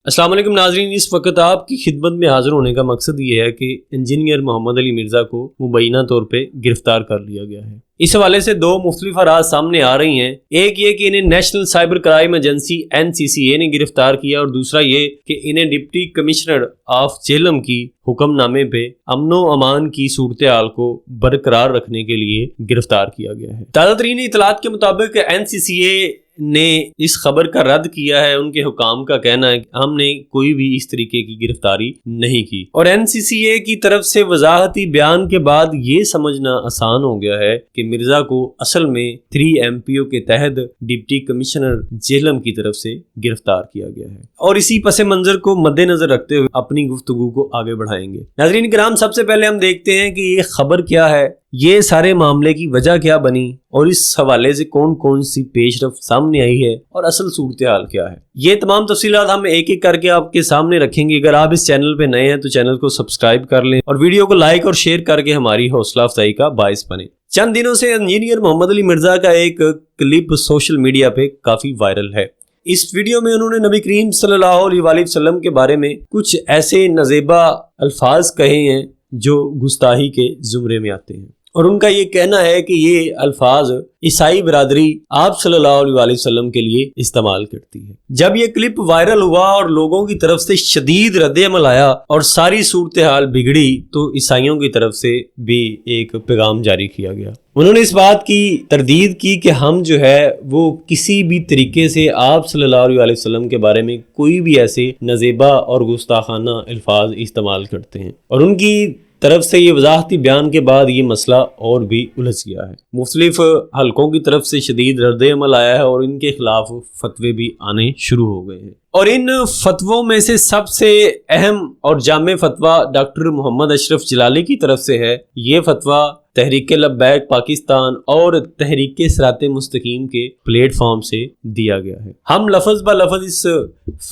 السلام علیکم ناظرین، اس وقت آپ کی خدمت میں حاضر ہونے کا مقصد یہ ہے کہ انجینئر محمد علی مرزا کو مبینہ طور پہ گرفتار کر لیا گیا ہے۔ اس حوالے سے دو مختلف آراء سامنے آ رہی ہیں۔ ایک یہ کہ انہیں national cyber crime agency NCCA نے گرفتار کیا، اور دوسرا یہ کہ انہیں ڈپٹی کمشنر آف جہلم کی حکم نامے پہ امن و امان کی صورتحال کو برقرار رکھنے کے لیے گرفتار کیا گیا ہے۔ تازہ ترین اطلاعات کے مطابق NCCA نے اس خبر کا رد کیا ہے۔ ان کے حکام کا کہنا ہے کہ ہم نے کوئی بھی اس طریقے کی گرفتاری نہیں کی، اور NCCA کی طرف سے وضاحتی بیان کے بعد یہ سمجھنا آسان ہو گیا ہے کہ مرزا کو اصل میں 3 MPO کے تحت ڈپٹی کمشنر جہلم کی طرف سے گرفتار کیا گیا ہے، اور اسی پس منظر کو مد نظر رکھتے ہوئے اپنی گفتگو کو آگے بڑھائیں گے۔ ناظرین کرام، سب سے پہلے ہم دیکھتے ہیں کہ یہ خبر کیا ہے، یہ سارے معاملے کی وجہ کیا بنی، اور اس حوالے سے کون کون سی پیش رفت سامنے آئی ہے، اور اصل صورتحال کیا ہے۔ یہ تمام تفصیلات ہم ایک ایک کر کے آپ کے سامنے رکھیں گے۔ اگر آپ اس چینل پہ نئے ہیں تو چینل کو سبسکرائب کر لیں، اور ویڈیو کو لائک اور شیئر کر کے ہماری حوصلہ افزائی کا باعث بنیں۔ چند دنوں سے انجینئر محمد علی مرزا کا ایک کلپ سوشل میڈیا پہ کافی وائرل ہے۔ اس ویڈیو میں انہوں نے نبی کریم صلی اللہ علیہ وآلہ وسلم کے بارے میں کچھ ایسے نازیبا الفاظ کہے ہیں جو گستاخی کے زمرے میں آتے ہیں، اور ان کا یہ کہنا ہے کہ یہ الفاظ عیسائی برادری آپ صلی اللہ علیہ وآلہ وسلم کے لیے استعمال کرتی ہے۔ جب یہ کلپ وائرل ہوا اور لوگوں کی طرف سے شدید رد عمل آیا اور ساری صورتحال بگڑی، تو عیسائیوں کی طرف سے بھی ایک پیغام جاری کیا گیا۔ انہوں نے اس بات کی تردید کی کہ ہم جو ہے وہ کسی بھی طریقے سے آپ صلی اللہ علیہ وآلہ وسلم کے بارے میں کوئی بھی ایسے نازیبا اور گستاخانہ الفاظ استعمال کرتے ہیں، اور ان کی طرف سے یہ وضاحتی بیان کے بعد یہ مسئلہ اور بھی الجھ گیا ہے۔ مختلف حلقوں کی طرف سے شدید رد عمل آیا ہے، اور ان کے خلاف فتوے بھی آنے شروع ہو گئے ہیں، اور ان فتووں میں سے سب سے اہم اور جامع فتویٰ ڈاکٹر محمد اشرف جلالی کی طرف سے ہے۔ یہ فتویٰ تحریک لبیک پاکستان اور تحریک صراط مستقیم کے پلیٹ فارم سے دیا گیا ہے۔ ہم لفظ بہ لفظ اس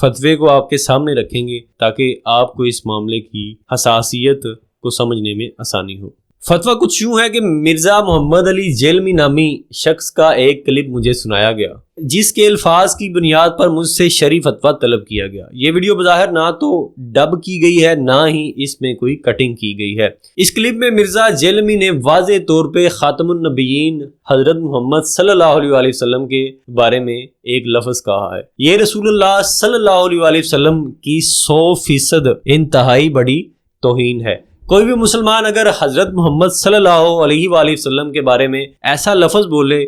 فتوے کو آپ کے سامنے رکھیں گے تاکہ آپ کو اس معاملے کی حساسیت کو سمجھنے میں آسانی ہو۔ فتویٰ کچھ یوں ہے کہ مرزا محمد علی جہلمی نامی شخص کا ایک کلپ مجھے سنایا گیا، جس کے الفاظ کی بنیاد پر مجھ سے شرعی فتویٰ طلب کیا گیا۔ یہ ویڈیو بظاہر نہ تو ڈب کی گئی ہے، نہ ہی اس میں کوئی کٹنگ کی گئی ہے۔ اس کلپ میں مرزا جہلمی نے واضح طور پہ خاتم النبیین حضرت محمد صلی اللہ علیہ وآلہ وسلم کے بارے میں ایک لفظ کہا ہے۔ یہ رسول اللہ صلی اللہ علیہ وآلہ وسلم کی 100% انتہائی بڑی توہین ہے۔ کوئی بھی مسلمان اگر حضرت محمد صلی اللہ علیہ وآلہ وسلم کے بارے میں ایسا لفظ بولے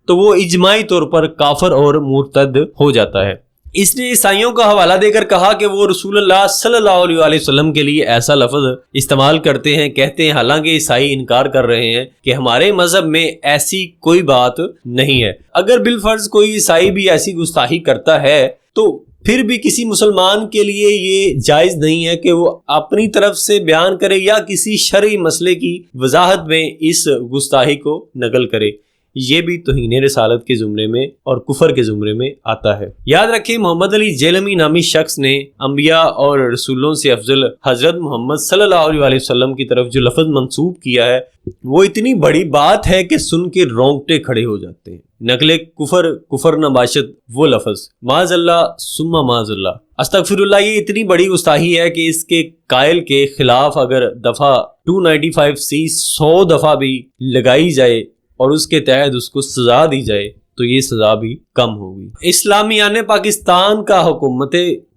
تو وہ اجماعی طور پر کافر اور مرتد ہو جاتا ہے۔ اس نے عیسائیوں کا حوالہ دے کر کہا کہ وہ رسول اللہ صلی اللہ علیہ وآلہ وسلم کے لیے ایسا لفظ استعمال کرتے ہیں، کہتے ہیں، حالانکہ عیسائی انکار کر رہے ہیں کہ ہمارے مذہب میں ایسی کوئی بات نہیں ہے۔ اگر بالفرض کوئی عیسائی بھی ایسی گستاخی کرتا ہے تو پھر بھی کسی مسلمان کے لیے یہ جائز نہیں ہے کہ وہ اپنی طرف سے بیان کرے یا کسی شرعی مسئلے کی وضاحت میں اس گستاخی کو نقل کرے۔ یہ بھی توہین رسالت کے زمرے میں اور کفر کے زمرے میں آتا ہے۔ یاد رکھیں، محمد علی جہلمی نامی شخص نے انبیاء اور رسولوں سے افضل حضرت محمد صلی اللہ علیہ وآلہ وسلم کی طرف جو لفظ منسوب کیا ہے وہ اتنی بڑی بات ہے کہ سن کے رونگٹے کھڑے ہو جاتے ہیں۔ نقل کفر نباشت وہ لفظ، معاذ اللہ ثم معاذ اللہ، استغفر اللہ، یہ اتنی بڑی گستاخی ہے کہ اس کے قائل کے خلاف اگر دفعہ 295C 100 دفعہ بھی لگائی جائے اور اس کے تحت اس کو سزا دی جائے تو یہ سزا بھی کم ہوگی۔ اسلامیان پاکستان کا حکومت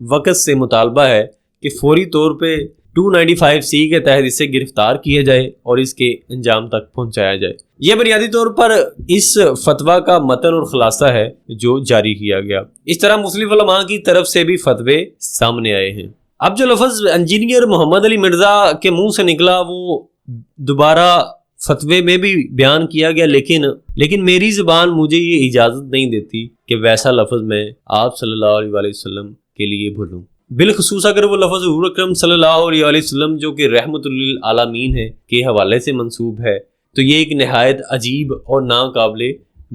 وقت سے مطالبہ ہے کہ فوری طور پہ 295C کے تحت اسے گرفتار کیا جائے اور اس کے انجام تک پہنچایا جائے۔ یہ بنیادی طور پر اس فتویٰ کا متن اور خلاصہ ہے جو جاری کیا گیا۔ اس طرح مختلف علماء کی طرف سے بھی فتوے سامنے آئے ہیں۔ اب جو لفظ انجینئر محمد علی مرزا کے منہ سے نکلا وہ دوبارہ فتوے میں بھی بیان کیا گیا، لیکن میری زبان مجھے یہ اجازت نہیں دیتی کہ ویسا لفظ میں آپ صلی اللہ علیہ وآلہ وسلم کے لیے بھولوں، بالخصوص اگر وہ لفظ حضور اکرم صلی اللہ علیہ وآلہ وسلم جو کہ رحمت للعالمین ہے کے حوالے سے منسوب ہے، تو یہ ایک نہایت عجیب اور ناقابل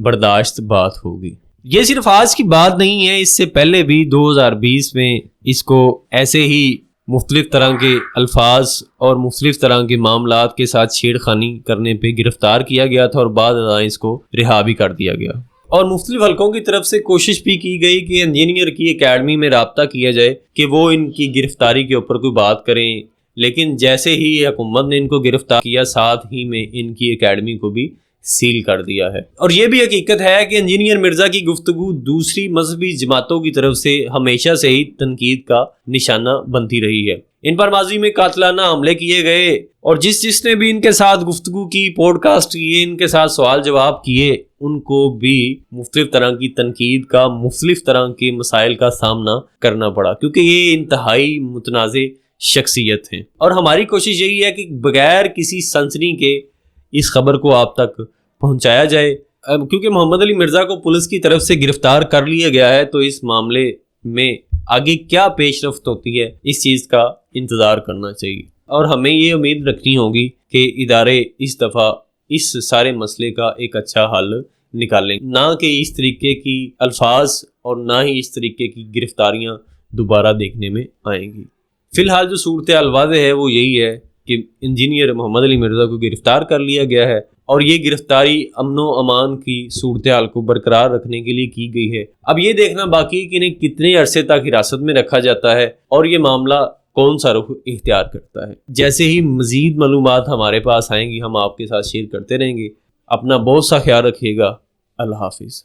برداشت بات ہوگی۔ یہ صرف آج کی بات نہیں ہے، اس سے پہلے بھی 2020 میں اس کو ایسے ہی مختلف طرح کے الفاظ اور مختلف طرح کے معاملات کے ساتھ چھیڑ خانی کرنے پہ گرفتار کیا گیا تھا، اور بعد ازاں اس کو رہا بھی کر دیا گیا۔ اور مختلف حلقوں کی طرف سے کوشش بھی کی گئی کہ انجینئر کی اکیڈمی میں رابطہ کیا جائے کہ وہ ان کی گرفتاری کے اوپر کوئی بات کریں، لیکن جیسے ہی حکومت نے ان کو گرفتار کیا ساتھ ہی میں ان کی اکیڈمی کو بھی سیل کر دیا ہے۔ اور یہ بھی حقیقت ہے کہ انجینئر مرزا کی گفتگو دوسری مذہبی جماعتوں کی طرف سے ہمیشہ سے ہی تنقید کا نشانہ بنتی رہی ہے۔ ان پر ماضی میں قاتلانہ حملے کیے گئے اور جس نے بھی ان کے ساتھ گفتگو کی، پوڈ کاسٹ کیے، ان کے ساتھ سوال جواب کیے، ان کو بھی مختلف طرح کی تنقید کا، مختلف طرح کے مسائل کا سامنا کرنا پڑا، کیونکہ یہ انتہائی متنازع شخصیت ہیں۔ اور ہماری کوشش یہی ہے کہ بغیر کسی سنسنی کے اس خبر کو آپ تک پہنچایا جائے۔ کیونکہ محمد علی مرزا کو پولیس کی طرف سے گرفتار کر لیا گیا ہے، تو اس معاملے میں آگے کیا پیش رفت ہوتی ہے اس چیز کا انتظار کرنا چاہیے، اور ہمیں یہ امید رکھنی ہوگی کہ ادارے اس دفعہ اس سارے مسئلے کا ایک اچھا حل نکالیں، نہ کہ اس طریقے کی الفاظ اور نہ ہی اس طریقے کی گرفتاریاں دوبارہ دیکھنے میں آئیں گی۔ فی الحال جو صورتحال واضح ہے وہ یہی ہے کہ انجینئر محمد علی مرزا کو گرفتار کر لیا گیا ہے، اور یہ گرفتاری امن و امان کی صورتحال کو برقرار رکھنے کے لیے کی گئی ہے۔ اب یہ دیکھنا باقی ہے کہ انہیں کتنے عرصے تک حراست میں رکھا جاتا ہے اور یہ معاملہ کون سا رخ اختیار کرتا ہے۔ جیسے ہی مزید معلومات ہمارے پاس آئیں گی ہم آپ کے ساتھ شیئر کرتے رہیں گے۔ اپنا بہت سا خیال رکھیے گا۔ اللہ حافظ۔